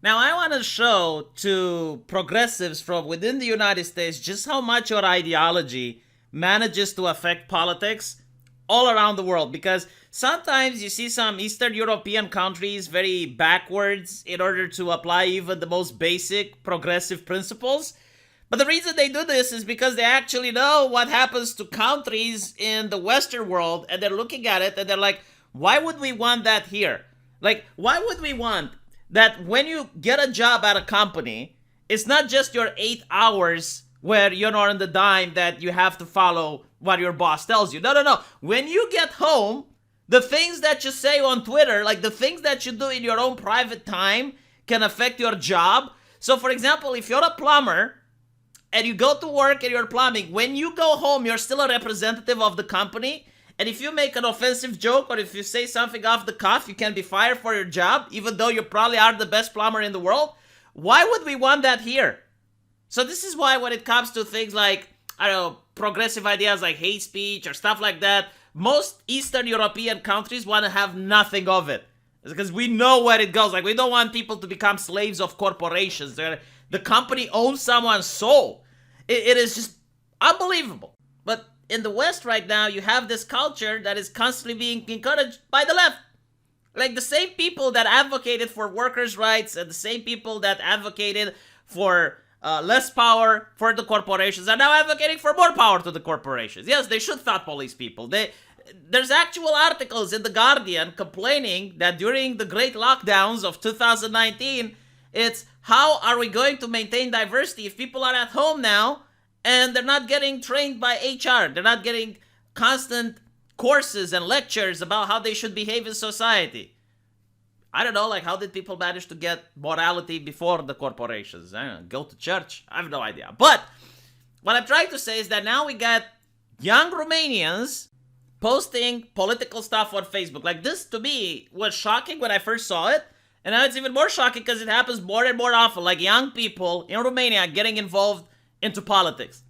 Now, I want to show to progressives from within the United States just how much your ideology manages to affect politics all around the world. Because sometimes you see some Eastern European countries very backwards in order to apply even the most basic progressive principles. But the reason they do this is because they actually know what happens to countries in the Western world, and they're looking at it and they're like, why would we want that here? Like, why would we want that when you get a job at a company, it's not just your 8 hours where you're not on the dime that you have to follow what your boss tells you. No, no, no. When you get home, the things that you say on Twitter, like the things that you do in your own private time, can affect your job. So, for example, if you're a plumber and you go to work and you're plumbing, when you go home, you're still a representative of the company. And if you make an offensive joke or if you say something off the cuff, you can be fired for your job, even though you probably are the best plumber in the world. Why would we want that here? So this is why when it comes to things like, I don't know, progressive ideas like hate speech or stuff like that, most Eastern European countries want to have nothing of it. It's because we know where it goes. Like, we don't want people to become slaves of corporations. The company owns someone's soul. It is just unbelievable. But in the West right now, you have this culture that is constantly being encouraged by the left. Like the same people that advocated for workers' rights and the same people that advocated for less power for the corporations are now advocating for more power to the corporations. Yes, they should thought police people. There's actual articles in The Guardian complaining that during the great lockdowns of 2019, it's how are we going to maintain diversity if people are at home now and they're not getting trained by HR. They're not getting constant courses and lectures about how they should behave in society. I don't know, like, how did people manage to get morality before the corporations? I don't know, go to church? I have no idea. But what I'm trying to say is that now we got young Romanians posting political stuff on Facebook. Like, this to me was shocking when I first saw it. And now it's even more shocking because it happens more and more often. Like, young people in Romania getting involved into politics.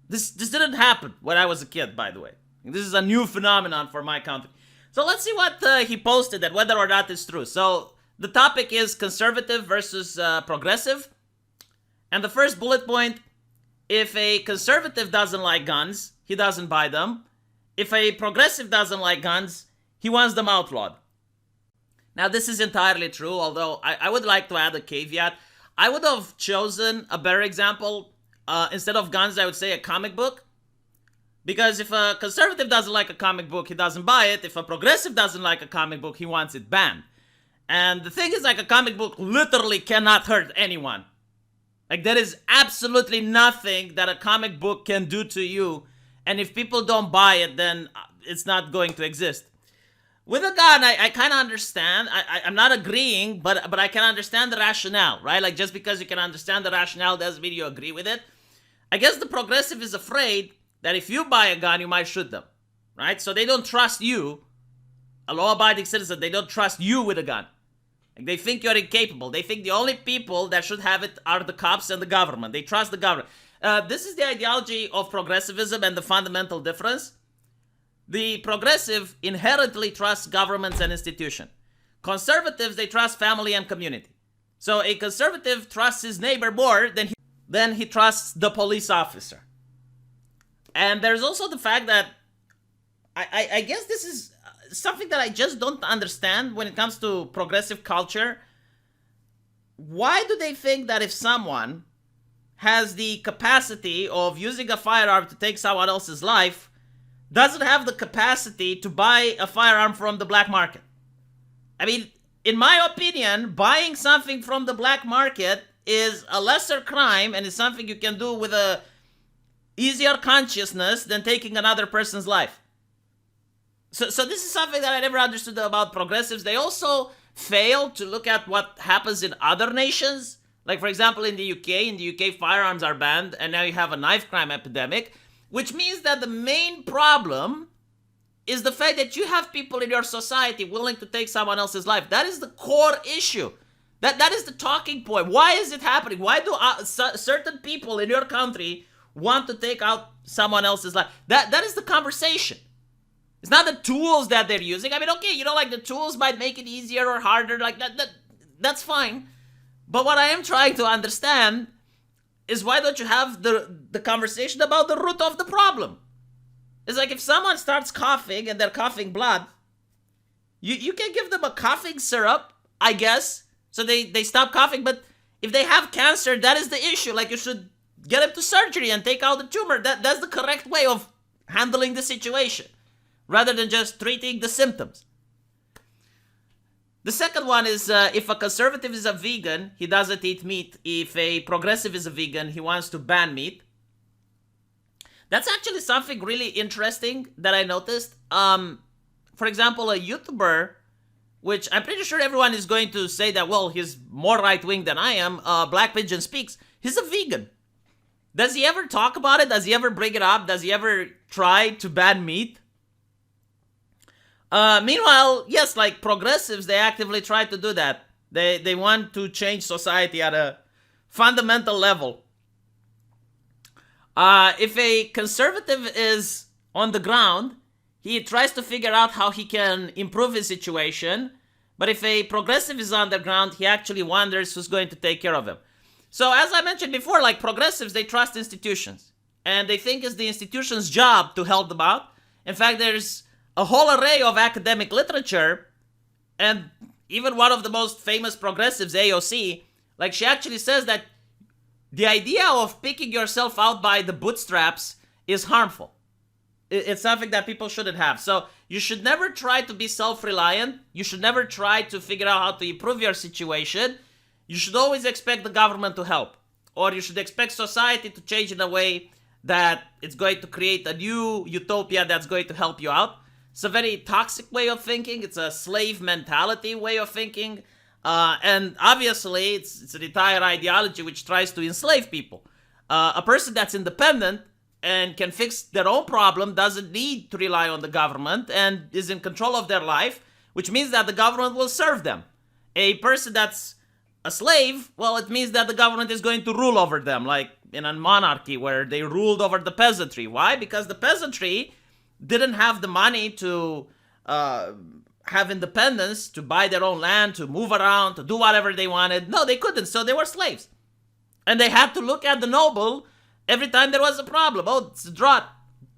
This didn't happen when I was a kid, by the way. This is a new phenomenon for my country. So let's see what he posted and whether or not it's true. So the topic is conservative versus progressive. And the first bullet point, if a conservative doesn't like guns, he doesn't buy them. If a progressive doesn't like guns, he wants them outlawed. Now, this is entirely true, although I would like to add a caveat. I would have chosen a better example. Instead of guns, I would say a comic book. Because if a conservative doesn't like a comic book, he doesn't buy it. If a progressive doesn't like a comic book, he wants it banned. And the thing is, like, a comic book literally cannot hurt anyone. Like, there is absolutely nothing that a comic book can do to you. And if people don't buy it, then it's not going to exist. With a gun, I kind of understand. I'm not agreeing, but I can understand the rationale, right? Like, just because you can understand the rationale doesn't mean you agree with it. I guess the progressive is afraid that if you buy a gun, you might shoot them, right? So they don't trust you, a law-abiding citizen. They don't trust you with a gun. Like, they think you're incapable. They think the only people that should have it are the cops and the government. They trust the government. This is the ideology of progressivism and the fundamental difference. The progressive inherently trusts governments and institutions. Conservatives, they trust family and community. So a conservative trusts his neighbor more than he trusts the police officer. And there's also the fact that I guess this is something that I just don't understand when it comes to progressive culture. Why do they think that if someone has the capacity of using a firearm to take someone else's life, doesn't have the capacity to buy a firearm from the black market? I mean, in my opinion, buying something from the black market is a lesser crime and is something you can do with a easier consciousness than taking another person's life. So this is something that I never understood about progressives. They also fail to look at what happens in other nations. Like, for example, in the UK, firearms are banned, and now you have a knife crime epidemic, which means that the main problem is the fact that you have people in your society willing to take someone else's life. That is the core issue. That is the talking point. Why is it happening? Why do certain people in your country want to take out someone else's life? That is the conversation. It's not the tools that they're using. I mean, okay, like, the tools might make it easier or harder, like that's fine. But what I am trying to understand is why don't you have the conversation about the root of the problem? It's like if someone starts coughing and they're coughing blood, you can give them a coughing syrup, I guess, so they stop coughing. But if they have cancer, that is the issue. Like, you should get them to surgery and take out the tumor. That's the correct way of handling the situation, rather than just treating the symptoms. The second one is if a conservative is a vegan, he doesn't eat meat. If a progressive is a vegan, he wants to ban meat. That's actually something really interesting that I noticed. For example, a YouTuber, which I'm pretty sure everyone is going to say that, well, he's more right-wing than I am, Black Pigeon Speaks, he's a vegan. Does he ever talk about it? Does he ever bring it up? Does he ever try to ban meat? Meanwhile, yes, like progressives, they actively try to do that. They want to change society at a fundamental level. If a conservative is on the ground, he tries to figure out how he can improve his situation. But if a progressive is on the ground, he actually wonders who's going to take care of him. So as I mentioned before, like progressives, they trust institutions. And they think it's the institution's job to help them out. In fact, there's a whole array of academic literature. And even one of the most famous progressives, AOC, like she actually says that the idea of picking yourself out by the bootstraps is harmful. It's something that people shouldn't have. So you should never try to be self-reliant. You should never try to figure out how to improve your situation. You should always expect the government to help. Or you should expect society to change in a way that it's going to create a new utopia that's going to help you out. It's a very toxic way of thinking. It's a slave mentality way of thinking. And obviously, it's an entire ideology which tries to enslave people. A person that's independent and can fix their own problem doesn't need to rely on the government and is in control of their life, which means that the government will serve them. A person that's a slave, well, it means that the government is going to rule over them, like in a monarchy where they ruled over the peasantry. Why? Because the peasantry didn't have the money to have independence, to buy their own land, to move around, to do whatever they wanted. No, they couldn't, so they were slaves. And they had to look at the noble every time there was a problem. Oh, it's a drought.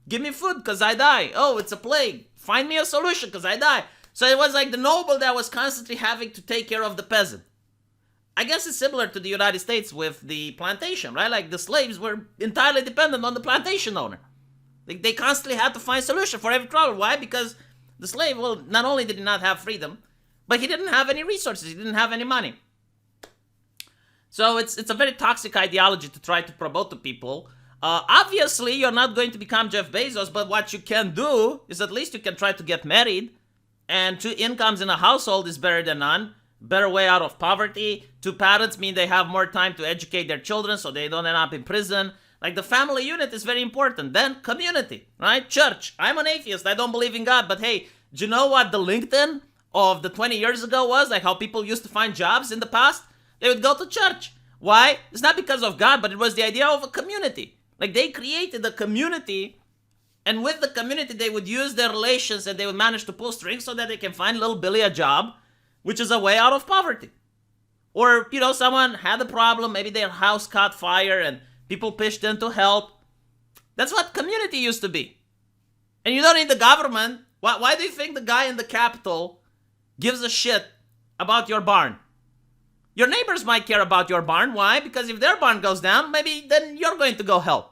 Give me food because I die. Oh, it's a plague. Find me a solution because I die. So it was like the noble that was constantly having to take care of the peasant. I guess it's similar to the United States with the plantation, right? Like the slaves were entirely dependent on the plantation owner. They constantly had to find a solution for every problem. Why? Because the slave, well, not only did he not have freedom, but he didn't have any resources. He didn't have any money. So it's a very toxic ideology to try to promote to people. Obviously, you're not going to become Jeff Bezos, but what you can do is at least you can try to get married. And 2 incomes in a household is better than none. Better way out of poverty. 2 parents mean they have more time to educate their children so they don't end up in prison. Like the family unit is very important. Then community, right? Church. I'm an atheist. I don't believe in God. But hey, do you know what the LinkedIn of the 20 years ago was? Like how people used to find jobs in the past? They would go to church. Why? It's not because of God, but it was the idea of a community. Like they created a community, and with the community they would use their relations and they would manage to pull strings so that they can find little Billy a job, which is a way out of poverty. Or, you know, someone had a problem, maybe their house caught fire and people pitched in to help. That's what community used to be. And you don't need the government. Why do you think the guy in the Capitol gives a shit about your barn? Your neighbors might care about your barn. Why? Because if their barn goes down, maybe then you're going to go help.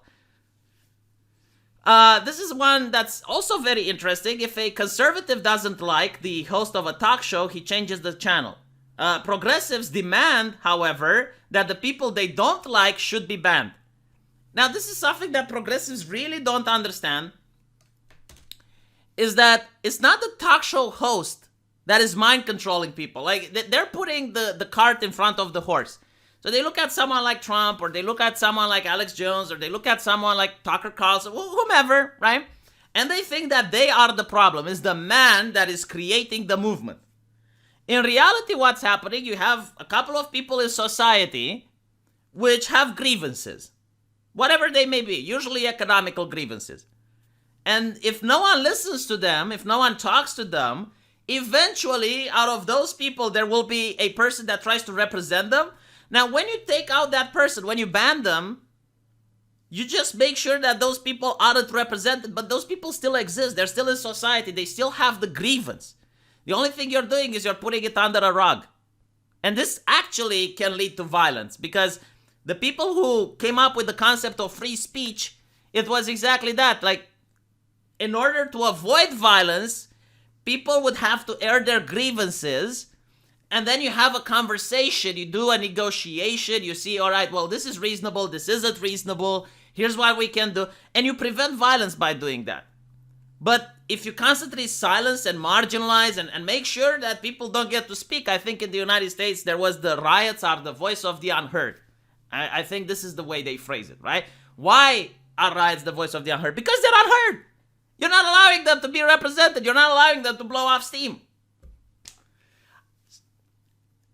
This is one that's also very interesting. If a conservative doesn't like the host of a talk show, he changes the channel. Progressives demand, however, that the people they don't like should be banned. Now, this is something that progressives really don't understand, is that it's not the talk show host that is mind controlling people. Like, they're putting the cart in front of the horse. So they look at someone like Trump, or they look at someone like Alex Jones, or they look at someone like Tucker Carlson, whomever, right? And they think that they are the problem. It's the man that is creating the movement. In reality, what's happening, you have a couple of people in society which have grievances. Whatever they may be, usually economical grievances. And if no one listens to them, if no one talks to them, eventually, out of those people, there will be a person that tries to represent them, Now, when you take out that person, when you ban them, you just make sure that those people aren't represented, but those people still exist. They're still in society. They still have the grievance. The only thing you're doing is you're putting it under a rug. And this actually can lead to violence, because the people who came up with the concept of free speech, it was exactly that. Like, in order to avoid violence, people would have to air their grievances, and then you have a conversation, you do a negotiation, you see, all right, well, this is reasonable, this isn't reasonable, here's what we can do, and you prevent violence by doing that. But if you constantly silence and marginalize and make sure that people don't get to speak, I think in the United States there was the riots are the voice of the unheard. I think this is the way they phrase it, right? Why are riots the voice of the unheard? Because they're unheard. You're not allowing them to be represented. You're not allowing them to blow off steam.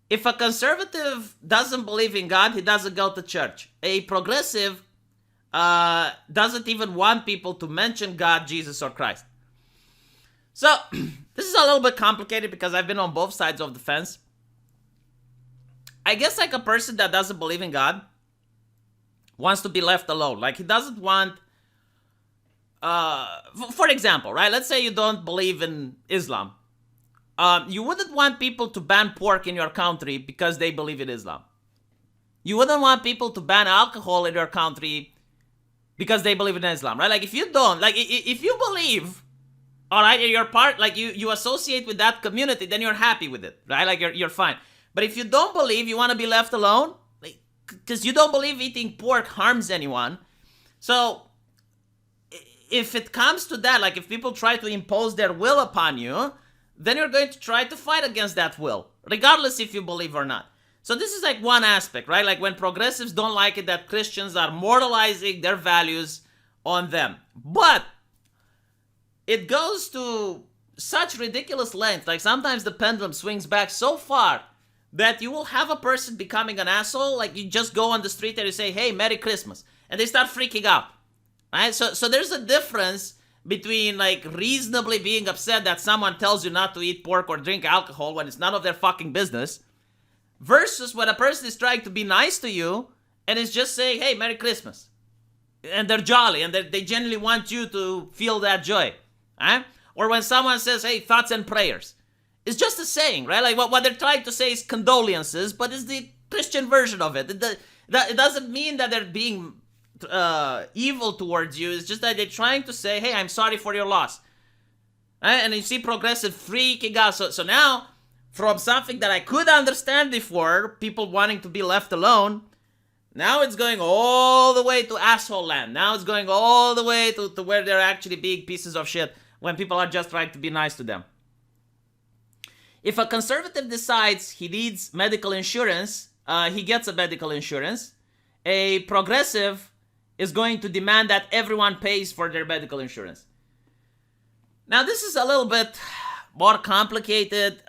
If a conservative doesn't believe in God, he doesn't go to church. A progressive doesn't even want people to mention God, Jesus, or Christ. So, this is a little bit complicated because I've been on both sides of the fence. I guess like a person that doesn't believe in God wants to be left alone. Like, he doesn't want, for example, right? Let's say you don't believe in Islam. You wouldn't want people to ban pork in your country because they believe in Islam. You wouldn't want people to ban alcohol in your country because they believe in Islam, right? Like, if you don't, like, if you believe, all right, you're part, like, you associate with that community, then you're happy with it, right? Like, you're fine. But if you don't believe, you want to be left alone, because you don't believe eating pork harms anyone. So, if it comes to that, like, if people try to impose their will upon you, then you're going to try to fight against that will, regardless if you believe or not. So this is like one aspect, right? Like when progressives don't like it that Christians are moralizing their values on them. But it goes to such ridiculous lengths. Like sometimes the pendulum swings back so far that you will have a person becoming an asshole. Like you just go on the street and you say, hey, Merry Christmas. And they start freaking out, right? So there's a difference between like reasonably being upset that someone tells you not to eat pork or drink alcohol when it's none of their fucking business, versus when a person is trying to be nice to you and is just saying, hey, Merry Christmas. And they're jolly and they genuinely want you to feel that joy. Right? Or when someone says, hey, thoughts and prayers. It's just a saying, right? Like what they're trying to say is condolences, but it's the Christian version of it. It doesn't mean that they're being evil towards you. It's just that they're trying to say, hey, I'm sorry for your loss. Right? And you see progressive freaking out. So now, from something that I could understand before, people wanting to be left alone, now it's going all the way to asshole land. Now it's going all the way to where they're actually being pieces of shit when people are just trying to be nice to them. If a conservative decides he needs medical insurance, he gets a medical insurance. A progressive is going to demand that everyone pays for their medical insurance. Now, this is a little bit more complicated.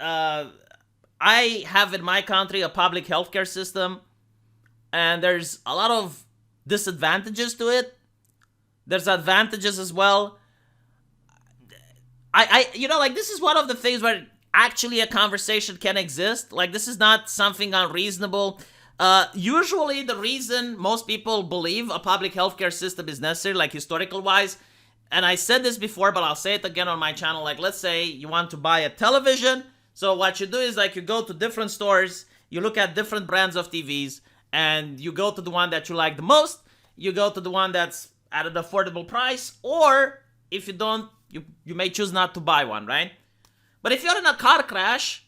I have in my country a public healthcare system, and there's a lot of disadvantages to it. There's advantages as well. Like this is one of the things where actually a conversation can exist. Like this is not something unreasonable. Usually the reason most people believe a public healthcare system is necessary, like historical wise, and I said this before, but I'll say it again on my channel. Like let's say you want to buy a television. So what you do is like you go to different stores, you look at different brands of TVs, and you go to the one that you like the most. You go to the one that's at an affordable price, or if you don't, you may choose not to buy one, right? But if you're in a car crash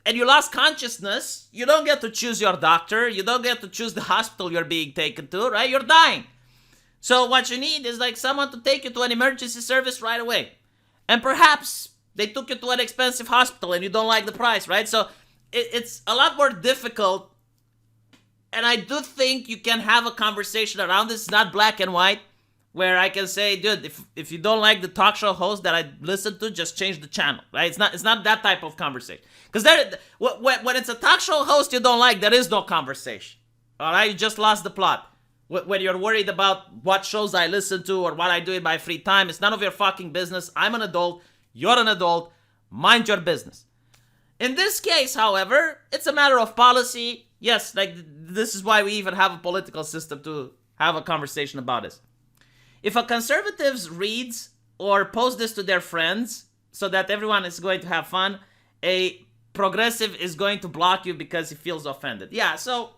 and you lost consciousness, you don't get to choose your doctor. You don't get to choose the hospital you're being taken to, right? You're dying. So what you need is like someone to take you to an emergency service right away. And perhaps they took you to an expensive hospital and you don't like the price, right? So it's a lot more difficult. And I do think you can have a conversation around this. It's not black and white, where I can say, dude, if you don't like the talk show host that I listen to, just change the channel, right? It's not that type of conversation. Because when it's a talk show host you don't like, there is no conversation. All right? You just lost the plot. When you're worried about what shows I listen to or what I do in my free time, it's none of your fucking business. I'm an adult. You're an adult. Mind your business. In this case, however, it's a matter of policy. Yes, like this is why we even have a political system to have a conversation about this. If a conservative reads or posts this to their friends so that everyone is going to have fun, a progressive is going to block you because he feels offended. Yeah, so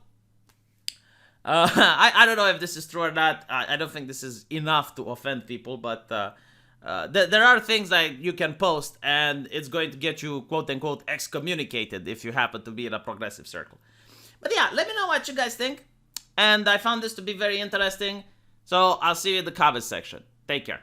I don't know if this is true or not. I don't think this is enough to offend people, but there are things that you can post and it's going to get you quote unquote excommunicated if you happen to be in a progressive circle. But yeah, let me know what you guys think. And I found this to be very interesting. So I'll see you in the comments section. Take care.